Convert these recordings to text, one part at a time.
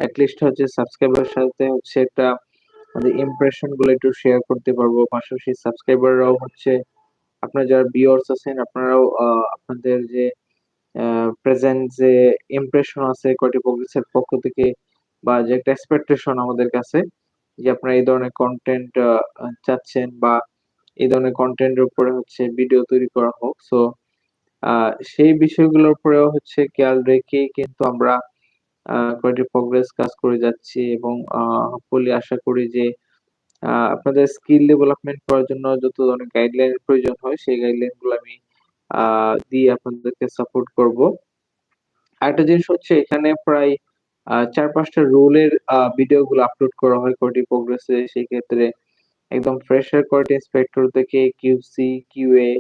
At least হচ্ছে subscriber সাথে হচ্ছে একটা আমাদের ইমপ্রেশন গুলো একটু শেয়ার করতে পারবো। পাশাপাশি সাবস্ক্রাইবাররাও হচ্ছে আপনার যারা ভিউয়ার্স আছেন আপনারাও আপনাদের যে প্রেজেন্ট যে ইমপ্রেশন আছে কয়টি প্রোগ্রেসের পক্ষ থেকে বা যে একটা এক্সপেকটেশন আমাদের কাছে যে আপনারা এই ধরনের কনটেন্ট চাচ্ছেন বা এই ধরনের কনটেন্টের উপরে হচ্ছে ভিডিও তৈরি করা হোক। সো সেই বিষয়গুলোর উপরেও হচ্ছে খেয়াল রেখেই কিন্তু আমরা কয়টি প্রোগ্রেস কাজ করে যাচ্ছি এবং হোপফুলি আশা করি যে আপনাদের স্কিল ডেভেলপমেন্ট করার জন্য যত ধরনের গাইডলাইনের প্রয়োজন হয় সেই গাইডলাইন গুলো আমি দিয়ে আপনাদেরকে সাপোর্ট করব। আরেকটা জিনিস হচ্ছে এখানে প্রায় ৪-৫ টা রোলের ভিডিওগুলো আপলোড করা হয় কোয়ালিটি প্রোগ্রেসে। সেই ক্ষেত্রে একদম ফ্রেশার কোয়ালিটি ইন্সপেক্টর থেকে কিউসি, কিউএ,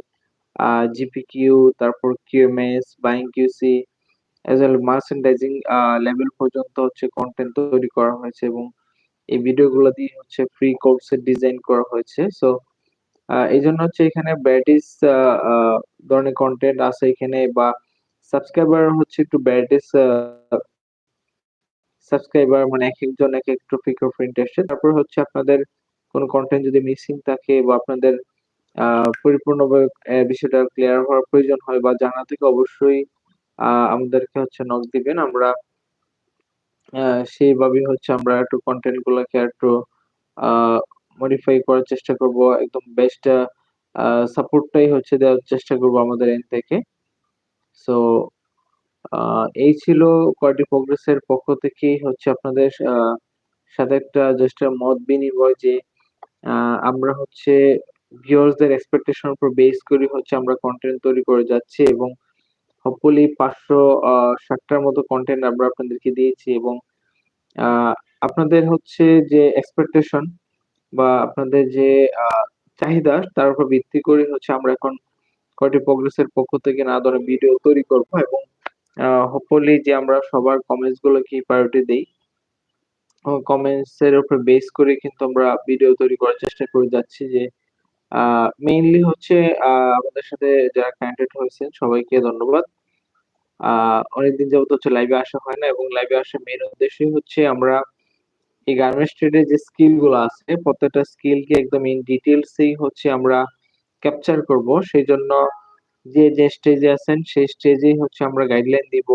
জিপিকিউ, তারপর QMS, buying QC as well merchandising level পর্যন্ত হচ্ছে কনটেন্ট তৈরি করা হয়েছে এবং এই ভিডিওগুলো দিয়ে হচ্ছে ফ্রি কোর্সের ডিজাইন করা হয়েছে। সো এইজন্য হচ্ছে এখানে ভ্যারাইটিস আ আ ধরনের কনটেন্ট আছে এখানে বা সাবস্ক্রাইবার হচ্ছে একটু ভ্যারাইটিস সাবস্ক্রাইবার মানে একেকজন একেক টপিক অফ ইন্টারেস্টেড। তারপর হচ্ছে আপনাদের কোন কনটেন্ট যদি মিসিং থাকে বা আপনাদের আ পরিপূর্ণভাবে বিষয়টা ক্লিয়ার হওয়ার প্রয়োজন হয় বা জানা থেকে অবশ্যই আমাদেরকে হচ্ছে নক দিবেন। আমরা আ সেইভাবেই হচ্ছে আমরা একটু কনটেন্ট গুলাকে আরেকটু আ মডিফাই করার চেষ্টা করব। একদম বেস্ট সাপোর্টটাই হচ্ছে দেওয়ার চেষ্টা করব আমাদের এন্ড থেকে। সো আ এই ছিল কোয়ালিটি প্রোগ্রেস এর পক্ষ থেকেই হচ্ছে আপনাদের সাথে একটা জাস্ট মত বিনিময় যে আ আমরা হচ্ছে ভিউয়ার্স দের এক্সপেকটেশন এর উপর বেস করে হচ্ছে আমরা কনটেন্ট তৈরি করে যাচ্ছি এবং হোপফুলি ৫০০ ৬০ টার মতো কনটেন্ট আমরা আপনাদেরকে দিয়েছি এবং আ আপনাদের হচ্ছে যে এক্সপেকটেশন বা আপনাদের যে আ চাহিদা তার উপর ভিত্তি করে হচ্ছে আমরা এখন কোয়ালিটি প্রোগ্রেস এর পক্ষ থেকে নানা ধরনের ভিডিও তৈরি করব এবং হোপফুলি যে আমরা সবার কমেন্টস গুলোকেই প্রায়োরিটি দেই। কমেন্টস এর উপর বেস করে কিন্তু আমরা ভিডিও তৈরি করার চেষ্টা করে যাচ্ছি যে আ মেইনলি হচ্ছে আ আমাদের সাথে যারা কানেক্টেড হয়েছেন সবাইকে ধন্যবাদ। আ অনেকদিন যাবত হচ্ছে লাইভে আসা হয় না এবং লাইভে আসার মেইন উদ্দেশ্যই হচ্ছে আমরা এই গার্মেন্টস ট্রেড এর যে স্কিল গুলো আছে প্রত্যেকটা স্কিলকে একদম ইন ডিটেইলস এই হচ্ছে আমরা ক্যাপচার করব। সেজন্য যে স্টেজে আছেন সেই স্টেজেই হচ্ছে আমরা গাইডলাইন দিব।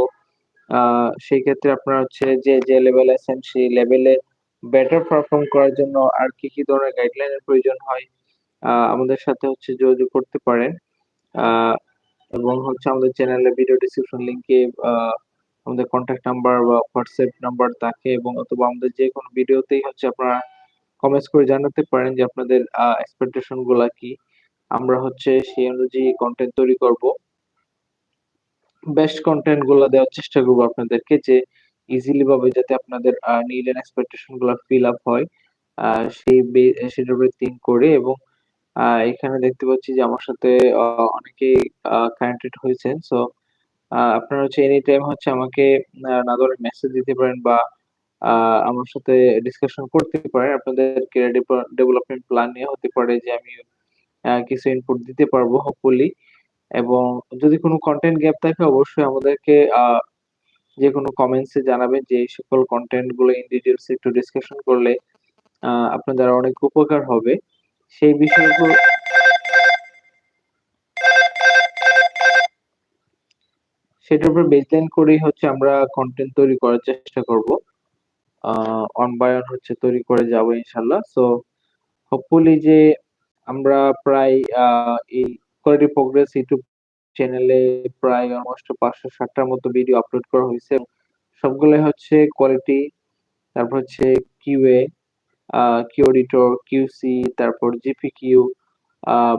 আ সেই ক্ষেত্রে আপনারা হচ্ছে যে লেভেলে আছেন সেই লেভেলে বেটার পারফর্ম করার জন্য আর কি ধরনের গাইডলাইন এর প্রয়োজন হয় আমাদের সাথে হচ্ছে যোগাযোগ করতে পারেন। আ এবং হচ্ছে আমাদের চ্যানেলের ভিডিও ডেসক্রিপশন লিংকে আ আমাদের কনট্যাক্ট নাম্বার বা হোয়াটসঅ্যাপ নাম্বার থাকে এবং অথবা আমাদের যেকোনো ভিডিওতেই হচ্ছে আপনারা কমেন্টস করে জানাতে পারেন যে আপনাদের এক্সপেকটেশন গুলা কি। আমরা হচ্ছে সেই অনুযায়ী কনটেন্ট তৈরি করব। বেস্ট কনটেন্ট গুলা দেওয়ার চেষ্টা করব আপনাদেরকে যে ইজিলি ভাবে যাতে আপনাদের নিড এন্ড এক্সপেকটেশন গুলা ফিল আপ হয়। আ সেই সেটার উপরে থিঙ্ক করে এবং এখানে দেখতে পাচ্ছি যে আমার সাথে আ অনেকেই কানেক্টেড হয়েছেন। সো আপনারা হচ্ছে এনি টাইম হচ্ছে আমাকে নানা ধরনের মেসেজ দিতে পারেন বা আ আমার সাথে ডিসকাশন করতে পারেন। আপনাদের ক্যারিয়ার ডেভেলপমেন্ট প্ল্যান নিয়ে হতে পারে যে আমি কিছু ইনপুট দিতে পারবো হোপফুলি এবং যদি কোনো কনটেন্ট গ্যাপ থাকে অবশ্যই আমাদেরকে যেকোনো কমেন্টস এ জানাবেন যে এই সকল কনটেন্ট গুলো ইন ডিটেইলস একটু ডিসকাশন করলে আপনাদের অনেক উপকার হবে। সেই বিষয়গুলো সেটার উপর বেসলাইন করেই হচ্ছে আমরা কনটেন্ট তৈরি করার চেষ্টা করব। আ অন বাই অন হচ্ছে তৈরি করে যাবো ইনশাআল্লাহ। সো হোপফুলি যে আমরা প্রায় আ এই কোয়ালিটি প্রোগ্রেস ইউটিউব চ্যানেলে প্রায় অলমোস্ট ৫০০-৬০ টার মতো ভিডিও আপলোড করা হইছে। সবগুলাই হচ্ছে কোয়ালিটি, তারপর হচ্ছে কিউএ, কিউ অডিটর, কিউসি, তারপর জিপিকিউ,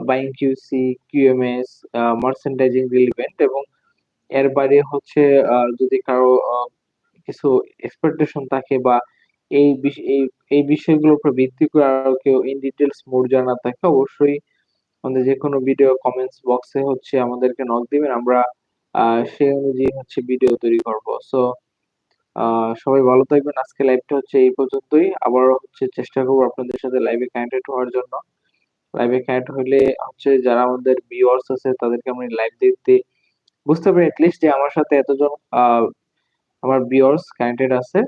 buying QC, QMS, merchandising relevant এবং এর বাইরে হচ্ছে যদি কারো কিছু এক্সপেকটেশন থাকে বা এই এই বিষয়গুলোর উপর ভিত্তি করে আরো কেউ ইন ডিটেইলস মোর জানার থাকে অবশ্যই আমাদের যেকোনো ভিডিও কমেন্টস বক্সে হচ্ছে আমাদেরকে নক দিবেন। আমরা আ সেই অনুযায়ী হচ্ছে ভিডিও তৈরি করব। সো আ সবাই ভালো থাকবেন। আজকে লাইভটা হচ্ছে এই পর্যন্তই। আবারও হচ্ছে চেষ্টা করব আপনাদের সাথে লাইভে কানেক্টেড হওয়ার জন্য। লাইভে কানেক্ট হইলে হচ্ছে যারা আমাদের ভিউয়ার্স আছে তাদেরকে আমি লাইভ দেখতে বুঝতে পারি এটলিস্ট যে আমার সাথে এতজন আমার ভিউয়ার্স কানেক্টেড আছে।